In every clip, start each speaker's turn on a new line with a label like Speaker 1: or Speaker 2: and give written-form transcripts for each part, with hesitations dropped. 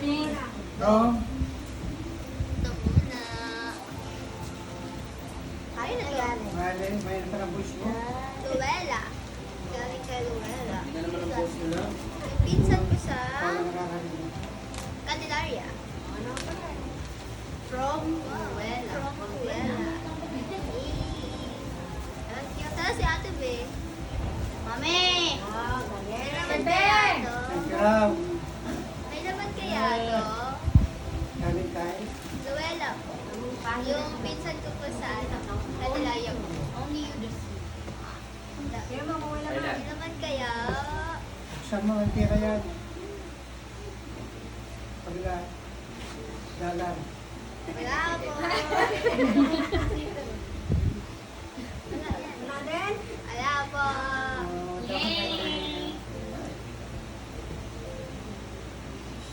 Speaker 1: Oo.
Speaker 2: Ito muna. Ay, nagaling.
Speaker 1: May pa ng voice mo.
Speaker 2: Luella. Galing kay Luella.
Speaker 1: Hindi na naman ang voice mo lang.
Speaker 2: Yung pinsan ko sa
Speaker 1: Paano nakakarinig?
Speaker 2: Candelaria. From Luella. From Luella. Tara si Ate Be. Mami! May naman kaya to?
Speaker 1: Ang grab.
Speaker 2: May naman kaya to?
Speaker 1: Galing tayo.
Speaker 2: Luella po. Yung pinsan ko po sa Candelaria po. Only you this. May naman kaya?
Speaker 1: Saan mo ang tira yan? Pagla. Dalan.
Speaker 2: Wala po. Wala po.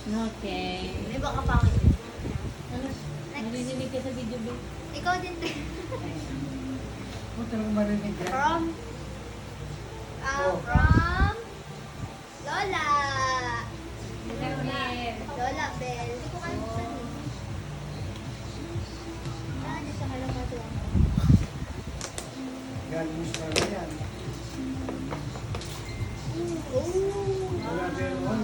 Speaker 3: Okay.
Speaker 2: May baka pangit.
Speaker 3: Narinig ka sa video, babe.
Speaker 2: Ikaw din.
Speaker 1: Huwag talagang marinig yan.
Speaker 2: From?
Speaker 1: Oh.
Speaker 2: From Lola.
Speaker 3: Bell.
Speaker 2: Lola Bell. Hindi ko kayo saan eh. Dito sa Kalamado.
Speaker 1: Galing mo sa mga yan. Wala pero on.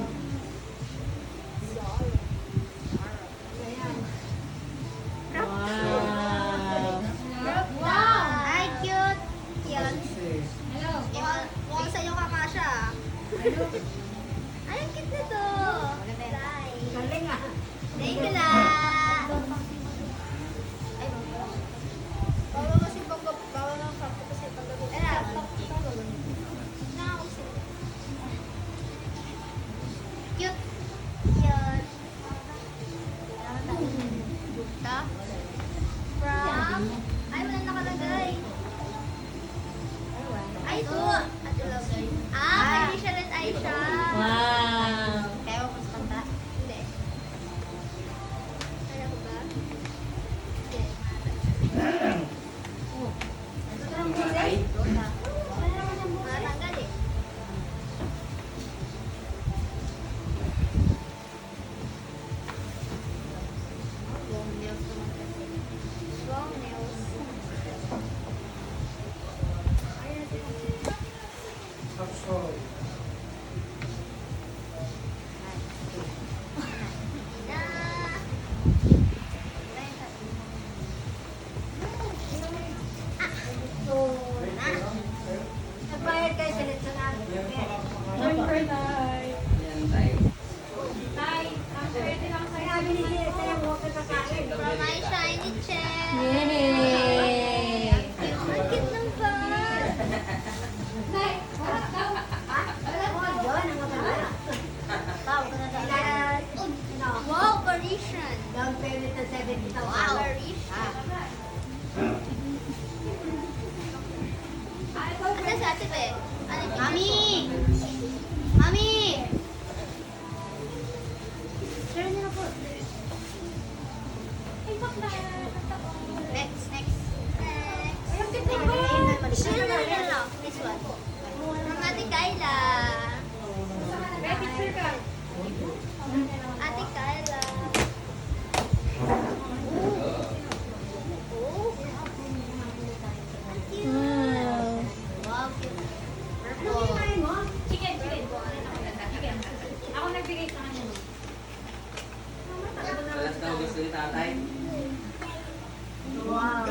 Speaker 3: Wow.
Speaker 2: Ay, cute. Yan.
Speaker 1: Kasi,
Speaker 2: Mukhang sa'yo kakasya. Ay, ang cute nito. Galing ah. Thank you la. Ay, bawal kasi bawal ang sakto kasi paggabi. Cute. Yan. Bukta. From? Ay, wala nakalagay. Ay, ito. Ate Love. Kay Michelle and Aisha.
Speaker 3: Wow.
Speaker 2: Kaya ko mas kanta? Hindi. Kaya ko ba? Hindi. Matanggal eh. Long nails naman kasi. Long nails.
Speaker 1: tapos
Speaker 2: Nagbayad kayo sa letsanan. From my shiny chair.
Speaker 3: Yay!
Speaker 2: Ang cute ng bag. Wow, Parisian. Wow, Parisian. Ano sa ate be? Mami! Mami! Share niyo na po. Next, next. Next. Share na rin lang. This one. From Ate Kyla. Ate Kyla.
Speaker 3: Wow.
Speaker 2: Wow, cute. Purple.
Speaker 3: Chicken. Ako nagbigay sa kanya.
Speaker 4: Alas daw gusto ni tatay.
Speaker 2: Wow.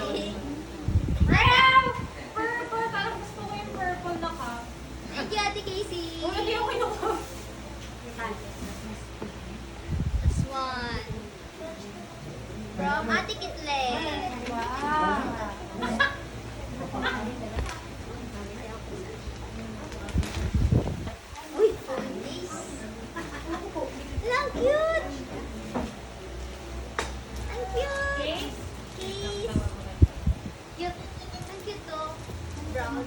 Speaker 3: Purple. Parang gusto ko yung purple na ka.
Speaker 2: Thank you, Ate Casey.
Speaker 3: Hindi ako kinuha.
Speaker 2: This one. From Ate Kitle. Uy, nice. Lang cute. Ang cute.
Speaker 3: Case?
Speaker 2: Case. Cute. Ang cute to. Brown.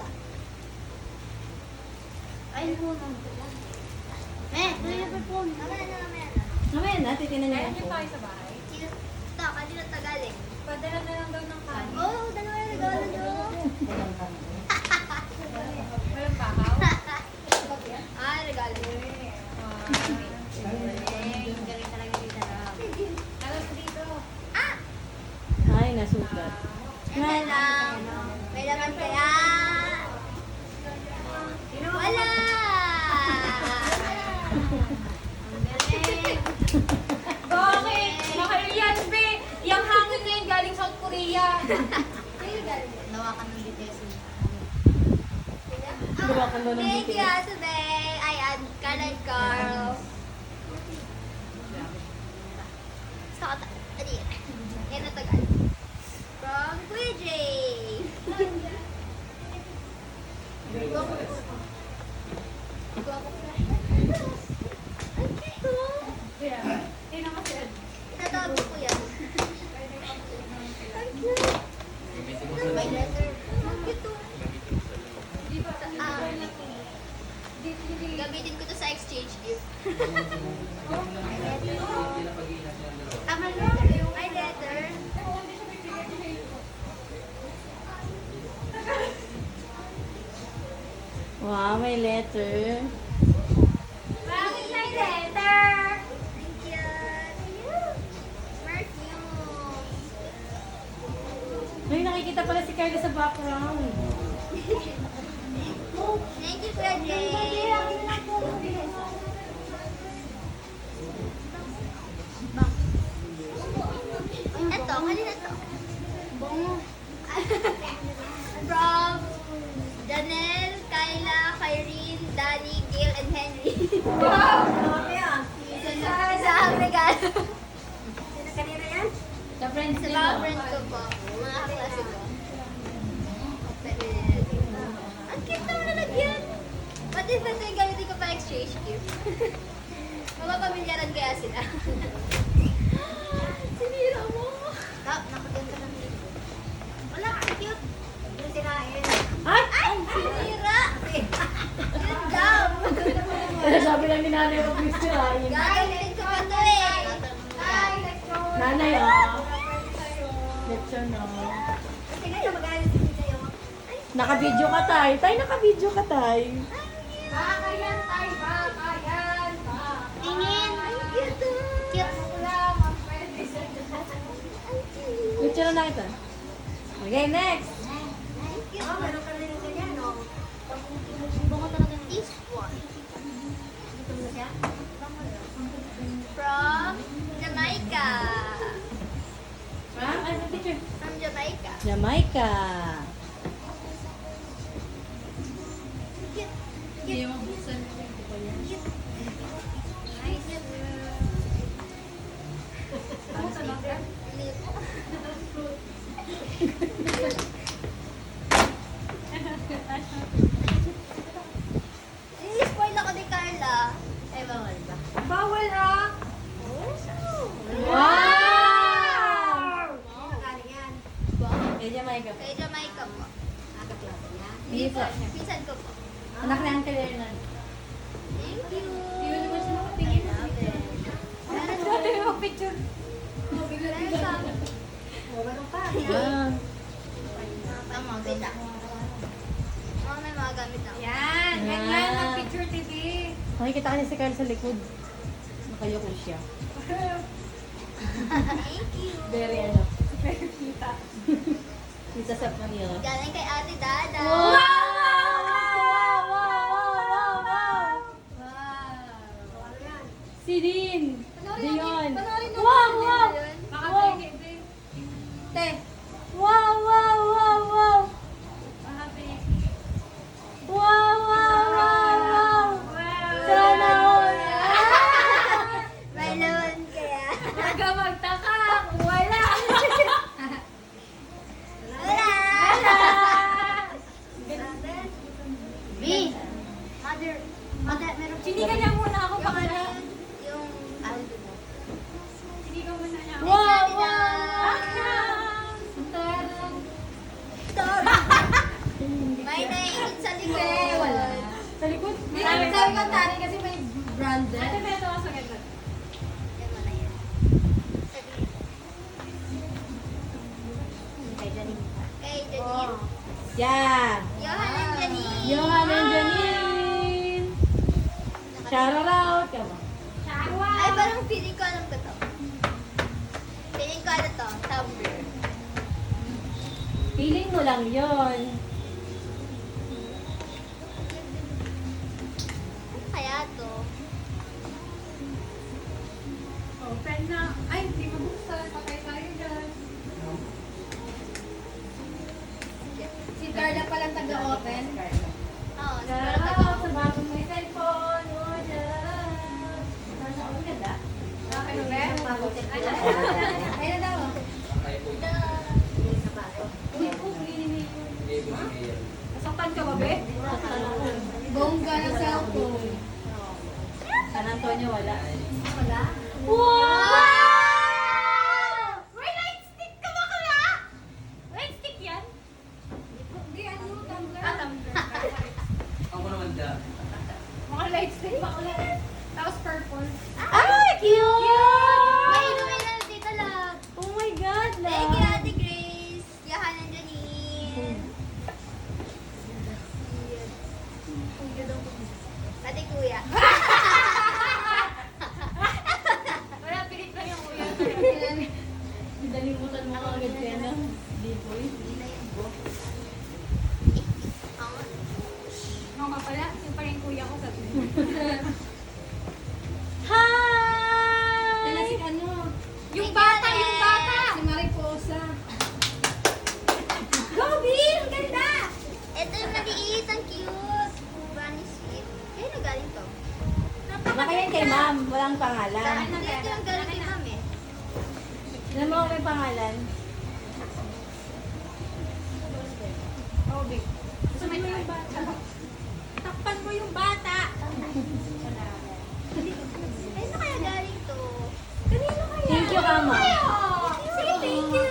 Speaker 2: Ay, puno. Tuloy na perform. Mamaya na, mamaya na.
Speaker 3: Mamaya na, titinan niya
Speaker 5: Kaya
Speaker 3: ako.
Speaker 5: niyo tayo sa bahay.
Speaker 2: Sino? Ito, kanina tagaling.
Speaker 5: Padala na lang daw ng kanin.
Speaker 2: Oh, dalawa na regalo nyo.
Speaker 5: Walang bakaw.
Speaker 2: Ah, regalo nyo.
Speaker 5: Ah,
Speaker 2: Galing talaga dito. Ano lang? May laman kaya? Wala! Ang galing.
Speaker 5: Bakit? Nakaiyan, be. Yung hangin na yun galing South Korea.
Speaker 2: Kayo galing. Nawa ka ng BTS.
Speaker 3: Gawa ka daw ng
Speaker 2: Thank you,
Speaker 3: BTS.
Speaker 2: Ate Bey. Ay, Carl and Carl. Sa kata. Adi. Yan na tagal. From Kuya Jay.
Speaker 5: Tingnan mo siya.
Speaker 2: Itatawag ko yan. Thank you. May letter. Ito. Ah, gamitin ko to sa exchange gift. May letter. May letter.
Speaker 3: Wow, may letter.
Speaker 2: Bakit may letter? Thank you. Perfume.
Speaker 3: Ay, nakikita pala si Carla sa background.
Speaker 2: Thank you, Kuya Jay. Ito, kanina to. From Janelle, Kyla, Kyrene, Danny, Gail, and Henry.
Speaker 3: Wow!
Speaker 2: Sa ang regalo.
Speaker 3: Kanina yan? Sa friends
Speaker 2: Sa
Speaker 3: nila.
Speaker 2: mga friends ko po. Mga klase ko. Ang cute naman na nagyan. Pati sa ito yung gamitin ko pa exchange gift. Mapapamilyaran kaya sila. Sinira mo. Tap, nakaganda ng dito. Wala, ang cute. Yung sirain.
Speaker 3: Ay!
Speaker 2: Ay, sinira. Yun daw.
Speaker 3: Sabi lang ni nanay, huwag mo sirain.
Speaker 2: Gagamitin ko pa to eh. Ay,
Speaker 3: Nanay, oh. Let's show no.
Speaker 2: tingnan nyo, magalit din sa'yo.
Speaker 3: Naka-video ka tayo. Tay, naka-video ka tayo.
Speaker 5: Bakayan tayo, bakayan.
Speaker 2: Tingin. Ay, cute. Cute.
Speaker 3: Picture na kita. Okay, next.
Speaker 2: Meron ka rin ganyan, no? Bunga talaga ng this one. From Jamaica.
Speaker 3: From? Ay, sa picture.
Speaker 2: From Jamaica.
Speaker 3: Jamaica.
Speaker 2: Cute.
Speaker 3: Hindi mo buksan.
Speaker 2: Cute. Nice. Hindi po. I-spoil ako ni Carla. Eh, bawal ba?
Speaker 5: Bawal ah.
Speaker 3: Wow! Kay Jamaica.
Speaker 2: Kay Jamaica po.
Speaker 3: Hindi po.
Speaker 2: Pinsan ko po.
Speaker 3: Anak ni Uncle Ernan.
Speaker 2: Thank you.
Speaker 5: Hindi naman siya nakatingin. Dati may mag-picture.
Speaker 3: Ah.
Speaker 2: Tama, ganda. Oh, may mga gamit ako.
Speaker 5: Yan. Yan
Speaker 3: Yan.
Speaker 5: yan. Mag-picture TV.
Speaker 3: Makikita kasi si Carl sa likod. Nakayoko siya.
Speaker 2: Thank you.
Speaker 3: Very ano.
Speaker 5: Very kita.
Speaker 3: Isa sa kanila.
Speaker 2: Galing kay Ate Dada.
Speaker 3: Wow! Wow! Wow! Wow! Si Din. Dion. Wow! Wow!
Speaker 5: Makapigil, babe.
Speaker 3: Te. Wow! Wow! Wow! Wow!
Speaker 5: Makapigil.
Speaker 3: Wow! Wow! Wow! Wow! Sana all.
Speaker 2: May laman kaya.
Speaker 5: Huwag ka magtaka. Wala.
Speaker 2: Wala!
Speaker 5: Me.
Speaker 2: Mother, meron
Speaker 5: Sinigan niya muna ako.
Speaker 2: Yung
Speaker 5: Baka
Speaker 2: ano
Speaker 5: na.
Speaker 2: yun? Yung ano mo?
Speaker 5: Sinigan muna niya ako.
Speaker 3: Wow! Wow!
Speaker 2: May naiinit sa likod.
Speaker 3: Wala. Sa likod?
Speaker 5: Sabi ko,
Speaker 3: tari kasi may branded.
Speaker 5: Ate, may ito sa ganda.
Speaker 2: Yan mo na yan. Sabihin. Kay Janine. Kay Janine.
Speaker 3: Yan.
Speaker 2: Johan and Janine.
Speaker 3: Johan and Janine. Shout out. Come on.
Speaker 2: Ay, parang feeling ko alam ko to. Feeling ko ano to, tumbler.
Speaker 3: Feeling mo lang yon.
Speaker 2: Ano kaya to?
Speaker 5: Open na. Ay, hindi mabuksan. Patay tayo dyan. Si Carla palang taga-open.
Speaker 2: Oo, siguro
Speaker 3: Shout
Speaker 2: taga-
Speaker 3: out sa bagong may cellphone. Oh, dyan. Ang ganda.
Speaker 5: Okay, Be? Ay, na daw. Nasaktan ka ba, Be? Bongga ng cellphone.
Speaker 3: San Antonio wala.
Speaker 5: Wala?
Speaker 2: Wow!
Speaker 5: May light stick ka ba kaya? Light stick yan? Hindi, ano, tumbler? Ah, tumbler.
Speaker 4: Ako naman da.
Speaker 5: Mga light stick ba ulit? Tapos purple.
Speaker 3: Ah, cute!
Speaker 2: May inumin na dito lang.
Speaker 3: Oh my God,
Speaker 2: Thank you,
Speaker 3: love.
Speaker 2: Ate Grace. Yahan and Janine. Ate Kuya.
Speaker 5: Wala, pilit lang yung kuya.
Speaker 3: Dalimutan mo ka agad kaya na. D-boy.
Speaker 2: Oo.
Speaker 5: Ano ka pala? Yung pa rin kuya ko sa
Speaker 3: Hi!
Speaker 5: si ano? Yung
Speaker 2: Thank
Speaker 5: bata,
Speaker 2: you,
Speaker 5: yung
Speaker 2: Ate.
Speaker 5: bata! Si Mariposa. Gobi! Ang ganda!
Speaker 2: Ito yung maliit. Ang cute. Bunny sweet. Kaya na galing to?
Speaker 3: Baka yan kay ma'am, walang pangalan.
Speaker 2: Hindi, ito yung galing kay ma'am eh.
Speaker 3: Alam mo kung may pangalan?
Speaker 5: Gobi. Gusto mo yung bata? Takpan mo yung bata!
Speaker 2: Kaya na kaya galing to?
Speaker 5: Kanino kaya?
Speaker 3: Thank you, Kama.
Speaker 5: Sige, thank you!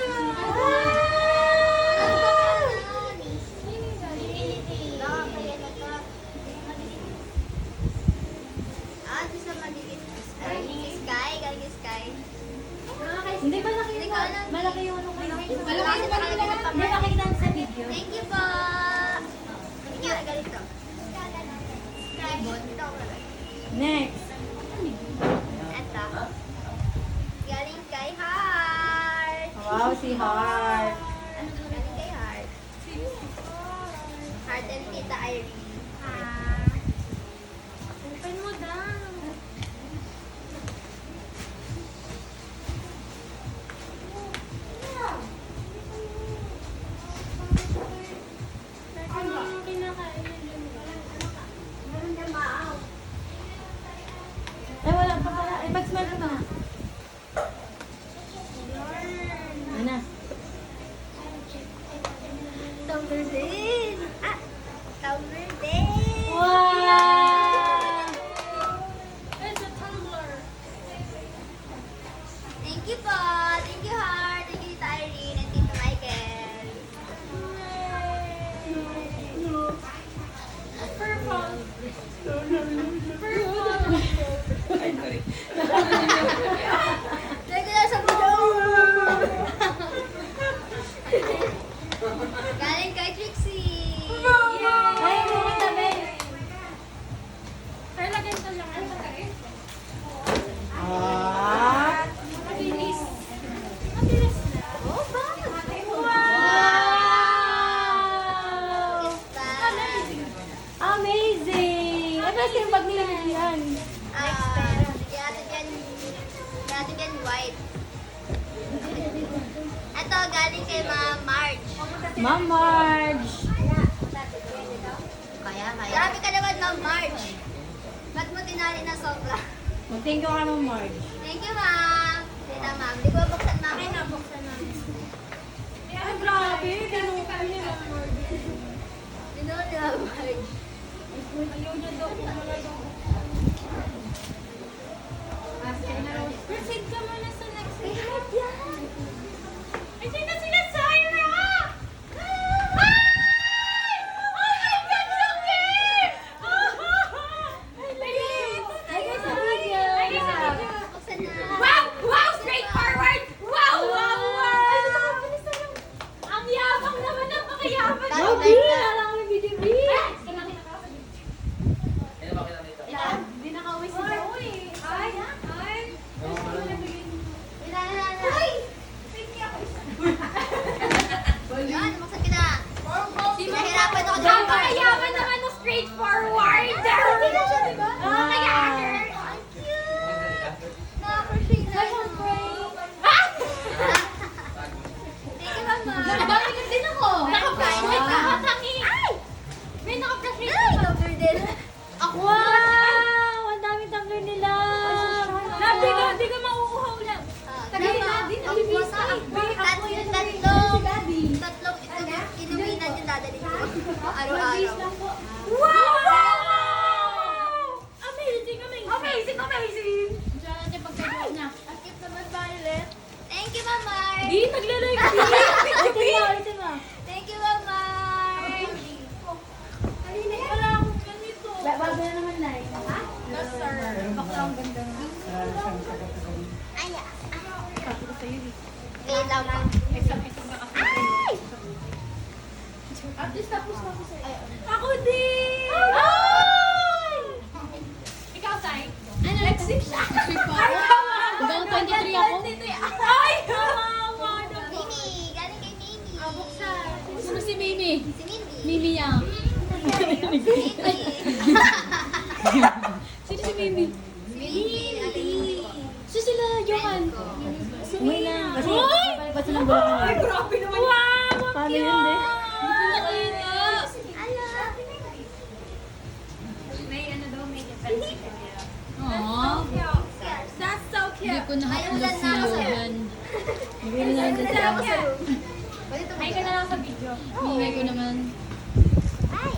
Speaker 3: Hindi ba laki
Speaker 2: Hindi
Speaker 3: yun?
Speaker 2: ko alam.
Speaker 3: Malaki yung ano kayo.
Speaker 5: Malaki sa kanila.
Speaker 3: Hindi nakikita ko sa video.
Speaker 2: Thank you po. Thank you. Ganito. Ito ako lang.
Speaker 3: Next.
Speaker 2: Ito. Galing kay Heart.
Speaker 3: Wow, si Heart.
Speaker 2: Galing kay Heart. Heart and Tita Irene.
Speaker 5: Open mo daw. Ano yung kinakain niya dyan?
Speaker 2: Meron dyan maaw.
Speaker 3: Ay, wala pa pala. Ay, mag-smell ka na. Ano?
Speaker 2: Tumbler din. Ah! Tumbler din.
Speaker 3: Wow!
Speaker 5: It's a tumbler.
Speaker 2: Thank you po. Thank you, Heart. Thank you, Tita Irene and Tito Michael.
Speaker 5: Purple.
Speaker 4: Ay, sorry.
Speaker 2: Lagi na sa buo. Galing kay Trixie.
Speaker 3: Ay, hindi mo tabi.
Speaker 5: Pero lagyan ko lang. Ano ba eh?
Speaker 3: Ah!
Speaker 5: Mabilis. Mabilis na.
Speaker 2: Oh, bag.
Speaker 3: Wow!
Speaker 2: Bag.
Speaker 3: Amazing! Ano kasi yung bag nila yan?
Speaker 2: Natin yan white. Ito, galing kay Ma'am Marge.
Speaker 3: Ma'am Marge!
Speaker 2: Kaya. Grabe ka naman, Ma'am Marge. Ba't mo tinali na sobra?
Speaker 3: Mag-thank you ka, Ma'am Marge.
Speaker 2: Thank you, Ma'am. Tita, Ma'am. Di ko buksan, Ma'am.
Speaker 5: Ay, nabuksan namin.
Speaker 3: Ay, grabe! Tinukan niya.
Speaker 2: Sino ni Ma'am Marge?
Speaker 5: Ayaw niya daw kung wala daw. Proceed ka muna sa next slide. Ay, sino sila Syra? Ay! Oh my God, Yuki! Ay, lagay sa video. Lagay sa video.
Speaker 2: Buksan na.
Speaker 5: Wow! Wow! Straightforward! Wow! Wow! Wow! Ang yabang naman, napakayabang.
Speaker 3: Wow, B! Alam mo yung video, B!
Speaker 4: Ano ba kita nito?
Speaker 5: Hindi ka mauuhaw lang.
Speaker 2: Tagay na din. Tatlong inuminan yung dadalhin ko. Araw-araw.
Speaker 5: Wow! Amazing!
Speaker 3: Diyan natin pagkagawa na.
Speaker 2: Ang cute naman, Violet. Thank you, Mamar.
Speaker 5: Di, nagla-live.
Speaker 3: Ulitin mo.
Speaker 2: Thank you, Mamar.
Speaker 5: Wala akong ganito.
Speaker 3: Bago na naman na.
Speaker 5: Yes, sir.
Speaker 1: Isang sagot ko.
Speaker 2: Ay, wait lang lang.
Speaker 5: At least tapos na ako sa'yo. Ako din! Ikaw, Sai?
Speaker 3: Ano? Nag-sip siya. Hanggang 23 ako.
Speaker 5: Ay! Kawawa naman.
Speaker 2: Mimi, galing kay Mimi.
Speaker 3: Sino si Mimi?
Speaker 2: Si Mindy.
Speaker 3: Mimi yang.
Speaker 2: Mimi.
Speaker 3: Sino si Mimi?
Speaker 2: Mimi.
Speaker 3: Sino sila Johan? Uwi na. Kasi babalik silang Bulacan.
Speaker 5: Ay, grabe naman. Wow!
Speaker 3: Paano yun din?
Speaker 5: May ano daw, may defense.
Speaker 3: Aww.
Speaker 5: That's so
Speaker 3: Hindi
Speaker 5: cute.
Speaker 3: ko na-upload
Speaker 2: Ayun,
Speaker 3: si
Speaker 2: na ako sa'yo.
Speaker 3: Johan. Bigay na lang din sa akin.
Speaker 5: May ka na lang sa video.
Speaker 3: Bigay ko naman.
Speaker 2: Ay.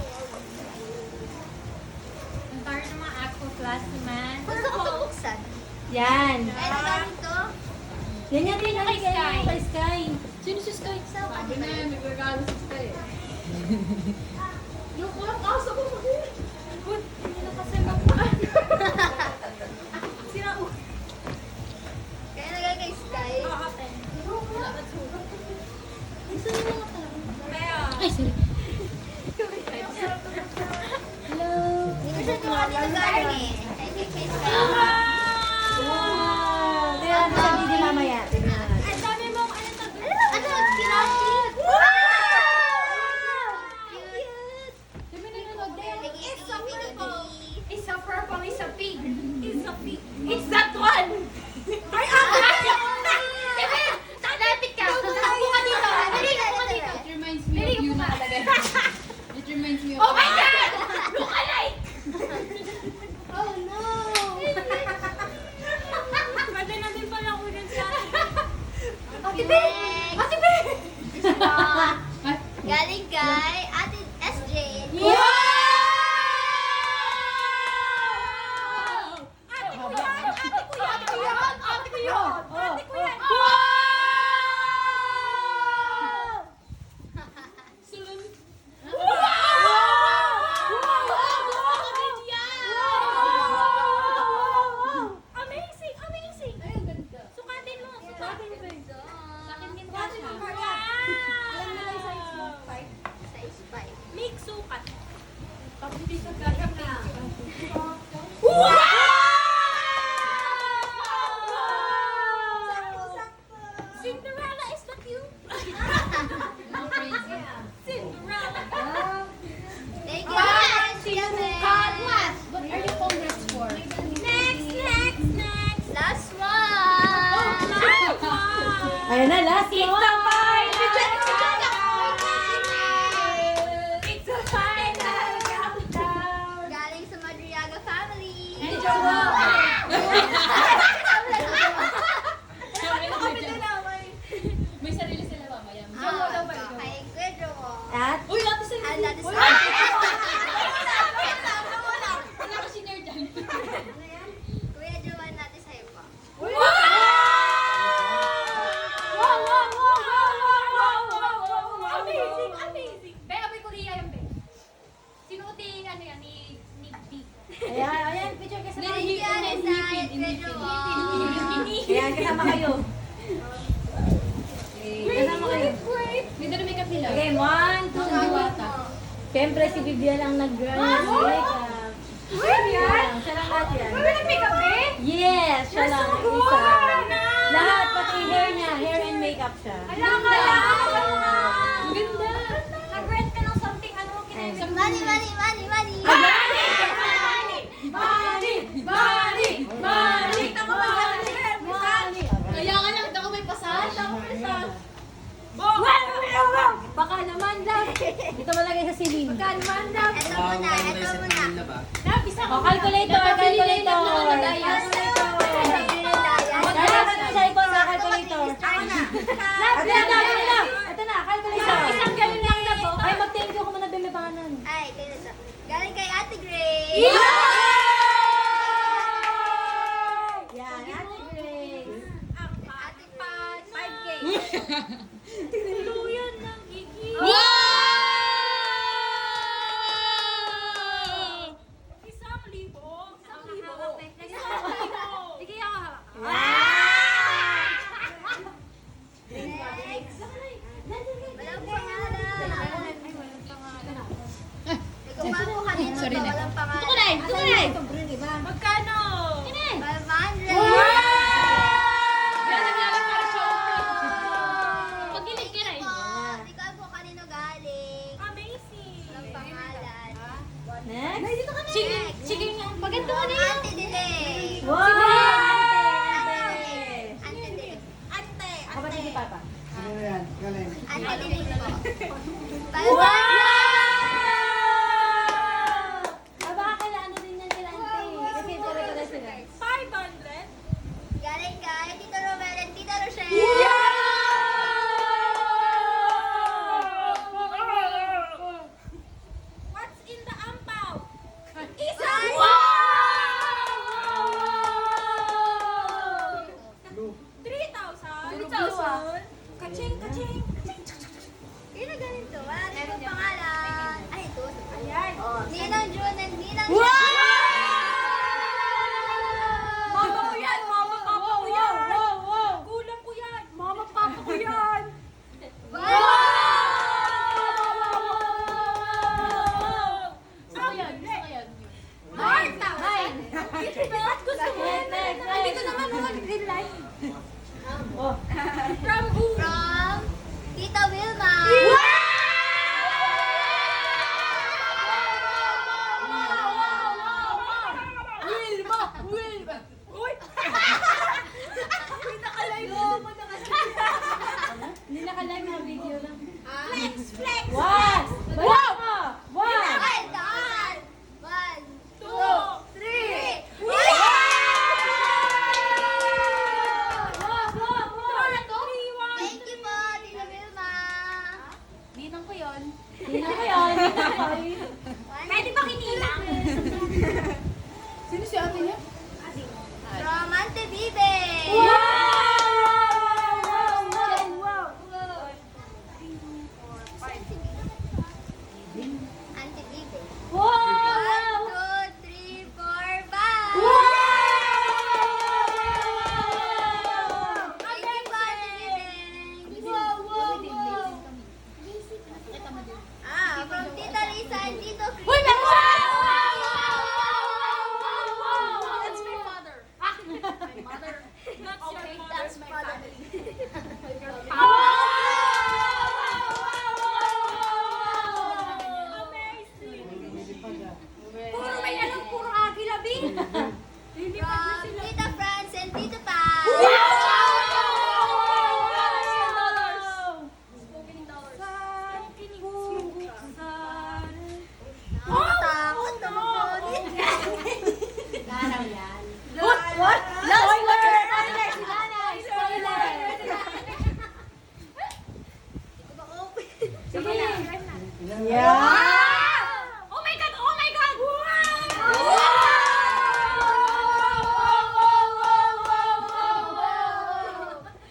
Speaker 5: Ang taro ng mga aqua class naman.
Speaker 2: Gusto ko ito buksan.
Speaker 3: Yan.
Speaker 2: Ay, nagaling to.
Speaker 3: Yan yan din
Speaker 5: Kay Sky.
Speaker 3: Kay Sky. Sino si Sky?
Speaker 2: Sabi na yun.
Speaker 5: Yung kulang kaso ko mag- Good. Hindi na kasi mag- Sina u.
Speaker 2: Kaya nagaling kay Sky.
Speaker 3: Ay, sorry. Hello.
Speaker 2: Hindi siya tuwa dito galing eh. Kaya kay Sky.
Speaker 3: Wow. Tingnan natin sa video mamaya. Tingnan natin.
Speaker 5: Ang dami mong ano to.
Speaker 2: Ano? Kinashi? Wow! Cute.
Speaker 3: Sabi na nanonood din.
Speaker 5: It's so purple. It's so purple. It's a pig. It's a pig. It's that one. Ay, Kevin! Lapit ka. Takbo ka dito. Dali ka dito.
Speaker 3: It reminds me of you na talaga. It reminds me of
Speaker 5: Oh my God! Look alike!
Speaker 2: Oh no!
Speaker 5: Pwede na din pala ako dun sa...
Speaker 2: Next.
Speaker 5: Ate Be!
Speaker 2: Ito pa. Galing kay Ate SJ.
Speaker 5: Wow! Ate ko yan! Ate ko yan! Ate ko yan! Ate ko yan! Ate ko yan! Amazing! Amazing! Sukatin mo! Sukatin mo! Sakin din ba siya?
Speaker 2: Size 5.
Speaker 5: Make sukat. Cinderella, is that you? Cinderella.
Speaker 2: Thank you. Ate
Speaker 5: God,
Speaker 2: Janet.
Speaker 3: What are you congrats for?
Speaker 5: Next.
Speaker 2: Last one.
Speaker 3: Ayun na, last
Speaker 5: It's
Speaker 3: one.
Speaker 5: the final It's the final countdown.
Speaker 2: Galing sa Madriaga family.
Speaker 3: May sarili sila mamaya.
Speaker 2: Kay Kuya Jowo.
Speaker 3: At?
Speaker 2: Uy, Ate Sa. Ate Sa.
Speaker 3: Wala ko senior dyan.
Speaker 2: Kuya Jowo, Ate Sa pa.
Speaker 5: Amazing, amazing. Be, amoy Korea yan, Be. Sinuti, ano yan, ni B.
Speaker 3: Ayan, ayan, picture ka sa
Speaker 2: Thank you, Ate Sa. Kuya Jowo.
Speaker 3: Ayan, kasama kayo. Kasama kayo. Ganda na makeup nila. Okay, 1, 2, Diwata. Siyempre, si Vivian ang nag-girl makeup.
Speaker 5: Yan?
Speaker 3: Siya lang lahat yan.
Speaker 5: May nag-makeup, Be?
Speaker 3: Yes, siya
Speaker 5: You're
Speaker 3: lang.
Speaker 5: so
Speaker 3: Isa.
Speaker 5: good!
Speaker 3: Lahat, pati hair niya. Hair and makeup siya.
Speaker 5: Alam ka lang!
Speaker 3: Ganda.
Speaker 5: Nag-rent ka ng something, ano, kinaya.
Speaker 2: Money, money, money, money.
Speaker 3: Kaya nga lang, ako may pasal. Baka naman lang. Ito malagay sa siling.
Speaker 2: Ito muna, ito muna.
Speaker 3: Oh, calculator, calculator.
Speaker 2: Calculator.
Speaker 3: Yan, Ate Grace.
Speaker 2: Ate Pat, 5K.
Speaker 5: Tuluyan ng gigi. Isang libo. Sige, ako hawak.
Speaker 2: Next. Walang pangalan. Ikaw mo kanino to, walang pangalan.
Speaker 3: Tunay!
Speaker 5: Magkano?
Speaker 2: 500.
Speaker 5: Yan ang yaman para shopping. Pagkilig ka rin.
Speaker 2: Ikaw mo kanino galing.
Speaker 5: Amazing.
Speaker 2: Walang pangalan.
Speaker 3: Next.
Speaker 5: Sige, sige nga. Paganda ka na yun.
Speaker 2: Ante Dile.
Speaker 3: Wow!
Speaker 2: Ante Dile. Ante.
Speaker 3: Kapatid ni Papa.
Speaker 1: Ano yan? Galing.
Speaker 2: Ante Dile po.
Speaker 3: Baka kailangan ano din yan sila, Ante. Kasi pare-pare sila.
Speaker 5: 500.
Speaker 2: Galing kay Tito Romel and Tita Rochelle.
Speaker 5: What's in the ampaw?
Speaker 2: Isang.
Speaker 1: Blue.
Speaker 5: 3,000. Kaching, kaching.
Speaker 2: Sino ganito? Wala rin pong pangalan. Ay, ito.
Speaker 5: Ayan.
Speaker 2: Ninang June and Ninang
Speaker 5: Mama ko yan, mama, papa ko yan. Kulang ko yan, mama, papa ko yan. Gusto ko yan, gusto ko yan. 9,000. Ba't gusto mo? Andito naman mga green light.
Speaker 3: Oh.
Speaker 5: From who?
Speaker 2: From Tita Wilma.
Speaker 5: Wilma! Wilma! Uy!
Speaker 3: Hindi nakalive na video lang.
Speaker 5: Flex! Flex!
Speaker 3: One! Bayan mo! One!
Speaker 2: Ay, daan. 1, 2, 3. Thank you po, Tita Wilma.
Speaker 5: Ninang ko yun.
Speaker 3: Hindi na ko yun. Hindi na ko yun.
Speaker 5: Pwede ba kinilang?
Speaker 1: Sino si ate niya?
Speaker 2: From Ante Bibe. Ante Bibe. 1, 2, 3, 4, 5. Thank you po, Ate Bibe. From Tita Lisa and Tito Chris.
Speaker 5: That's my mother. My mother. That's your mother. That's my family. Amazing. Puro may alam, puro agila, Bing.
Speaker 2: From Tita Franz and Tito Paz. Nakatakot naman po.
Speaker 3: What? Spoiler! Spoiler! Si Nanay! Spoiler! Sige. Yeah!
Speaker 5: Oh my God! Oh my God!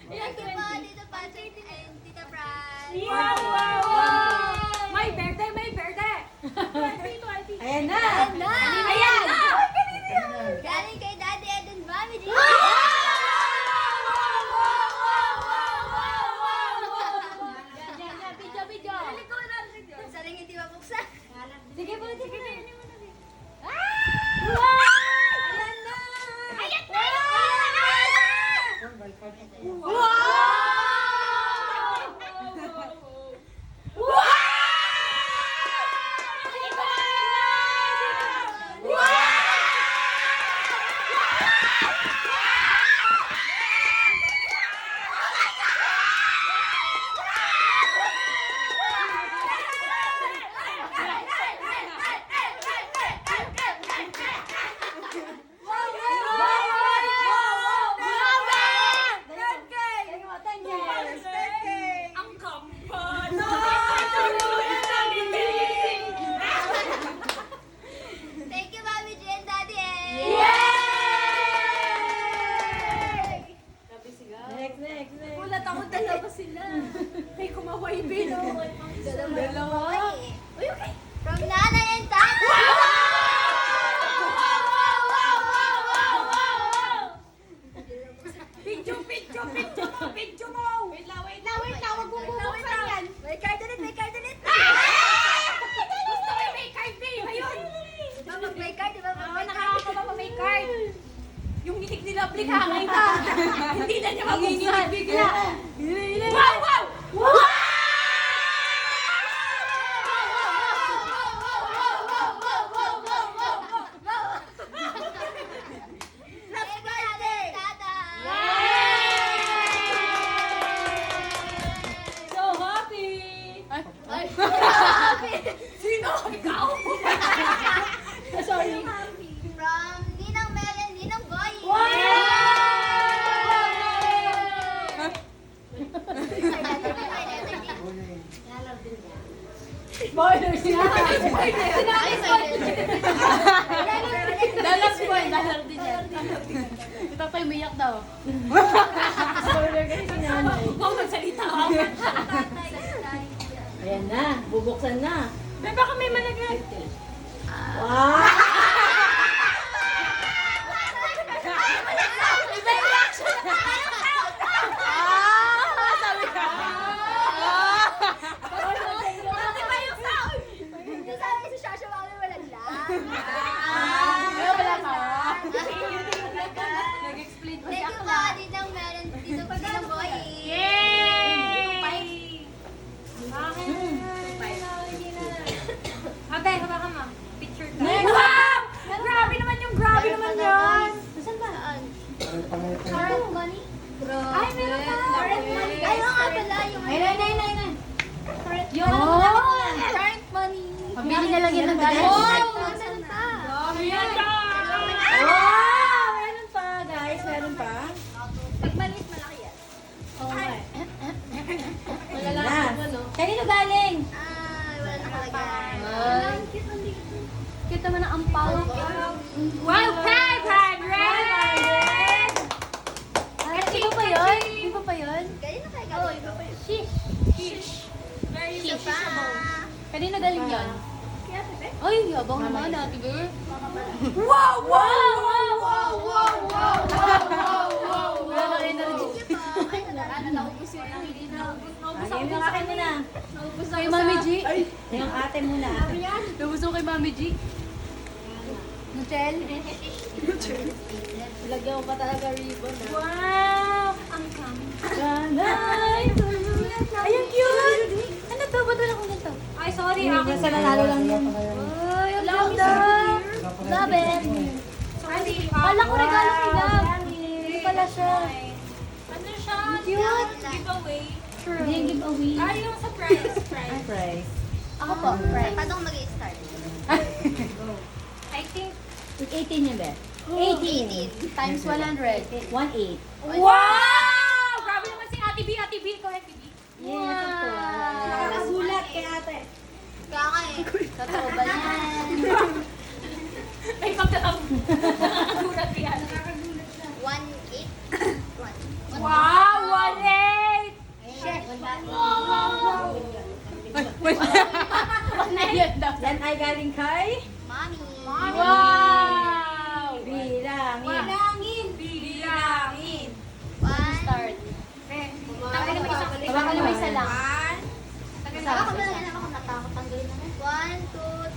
Speaker 2: Thank you po, Tito Patrick and Tita Fran.
Speaker 5: May birthday! May birthday! 2020.
Speaker 3: Ayan na!
Speaker 2: Ayan na! Galing kay Daddy Ed and Mami G.
Speaker 3: Video!
Speaker 2: Sa ring hindi mabuksan.
Speaker 3: Sige po, sige.
Speaker 2: Ayan na!
Speaker 5: Video mo! Wait lang, wag mo bubuksan yan.
Speaker 2: May card ulit, may card ulit.
Speaker 5: Gusto ko yung may card eh. Ayun.
Speaker 2: Diba mag may card, diba mag
Speaker 5: Oo,
Speaker 2: may card?
Speaker 5: nakakaba pa may card. Yung nginig ni Lovely kakakita. Hindi na niya mabuksan. Bigla. Wow, wow! Wow!
Speaker 3: So happy!
Speaker 5: Sino? Ikaw?
Speaker 3: Sorry.
Speaker 2: From Ninang Mel and Ninang Boy.
Speaker 3: Spoilers na!
Speaker 1: Dalas po, dalas din yan. Ito pa umiyak daw.
Speaker 3: Spoiler kasi si nanay.
Speaker 5: Ikaw magsalita ka.
Speaker 3: Ayan na, bubuksan na.
Speaker 5: May baka may malagay.
Speaker 3: Wow!
Speaker 2: Kasi ba yung sound? Hindi sabi si Shasha Mami walang lang.
Speaker 1: Wala ka.
Speaker 2: Nag-explain ko siya. Thank you po, Ninang Mel and Ninang Boy.
Speaker 5: Ate, hawakan mo. Picture ka. Wow! Grabe naman yung grabe naman yun.
Speaker 2: Saan ba? Saan?
Speaker 1: Parang
Speaker 2: Current money?
Speaker 5: Ay, meron pa.
Speaker 2: Current money. Ay, oo nga pala. Yung
Speaker 3: Yung ano na?
Speaker 2: current money.
Speaker 1: Pabili na lang yan ng
Speaker 2: Ay,
Speaker 1: dalas.
Speaker 2: saan pa?
Speaker 5: Ayan na.
Speaker 3: Wow! Meron pa, guys. Meron pa.
Speaker 2: Pag maliit, malaki yan.
Speaker 3: Oo nga.
Speaker 1: Malalaman mo, no?
Speaker 3: Kanino galing?
Speaker 2: Ay, wala nakalagay.
Speaker 1: Ay.
Speaker 2: Kita mo na ang power.
Speaker 5: Wow, 500!
Speaker 3: Iba pa yun? Iba pa yun?
Speaker 2: Kaya na kaya gawin. Iba pa yun.
Speaker 5: Shish. Very
Speaker 2: Isa pa.
Speaker 1: Kanino galing yan?
Speaker 2: Kaya, bebe?
Speaker 1: Ay, yabang naman, Ate Girl.
Speaker 5: Wow, wow, wow, wow, wow, wow, wow.
Speaker 1: Wala na energy.
Speaker 2: Ay, naubos yun.
Speaker 3: Ayun yung akin muna.
Speaker 1: Naubos na kay Mami G.
Speaker 3: Yung ate muna.
Speaker 1: Naubos na kay Mami G. Nuchel. Lagyan ko pa talaga ribbon.
Speaker 5: Wow! Ang cam.
Speaker 3: Nanay! Ay, ang cute! Ano to? Ba't wala kong ganito?
Speaker 5: Ay, sorry.
Speaker 3: Nasa nanalo lang yun.
Speaker 1: Ay, ang ganda.
Speaker 3: Love it!
Speaker 5: Sorry.
Speaker 3: Kala ko regalo kay Gab. Hindi pala siya.
Speaker 5: Ano siya?
Speaker 2: Cute.
Speaker 5: Giveaway.
Speaker 3: Hindi yung giveaway.
Speaker 5: Ay, yung surprise.
Speaker 3: Ay, prize.
Speaker 2: Ako po, right. Paano ko mag-i-start?
Speaker 5: I think
Speaker 3: 18 yun, Beth. 18.
Speaker 1: Times 100.
Speaker 3: 1-8.
Speaker 5: wow! Grabe naman si Ate B. Ate B, ikaw Ate B.
Speaker 3: Wow! Nakakagulat kay ate.
Speaker 2: Kaka eh. Totoo ba yan?
Speaker 5: Ay, kapta nakakagulat yan.
Speaker 2: 1-8.
Speaker 5: Wow! 1-8!
Speaker 2: Shit.
Speaker 1: Yan daw.
Speaker 3: Yan ay galing kay
Speaker 2: Mommy.
Speaker 5: Wow!
Speaker 3: Bilangin.
Speaker 5: Bilangin.
Speaker 2: One.
Speaker 1: Hawakan mo isa lang.
Speaker 2: Ako ba lang ako natakot tanggalin naman? 1, 2,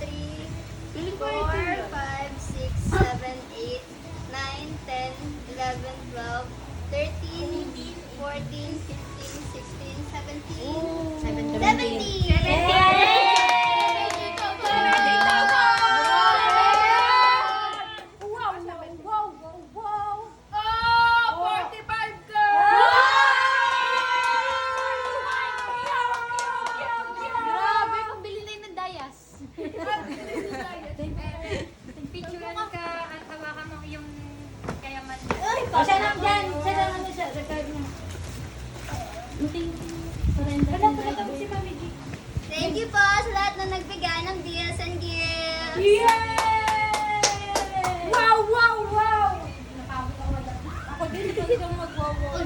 Speaker 2: 3, 4, 5, 6, 7, 8, 9, 10, 11, 12, 13, 14, 15, 16, 17, 17!
Speaker 5: Wow! Wow! Wow! Oh! 45 ka!
Speaker 1: Grabe, pambili na yun ng dayas.
Speaker 5: Picturean ka at hawakan mo yung kayaman.
Speaker 3: O, siya lang dyan. Siya lang ano siya. Record niya. Surrender.
Speaker 5: Si Mami G.
Speaker 2: Thank you po sa lahat na nagbigay ng deals and gifts!
Speaker 5: Yay! Wow! Wow! Wow! Ako din, ikaw mag-wow-wow.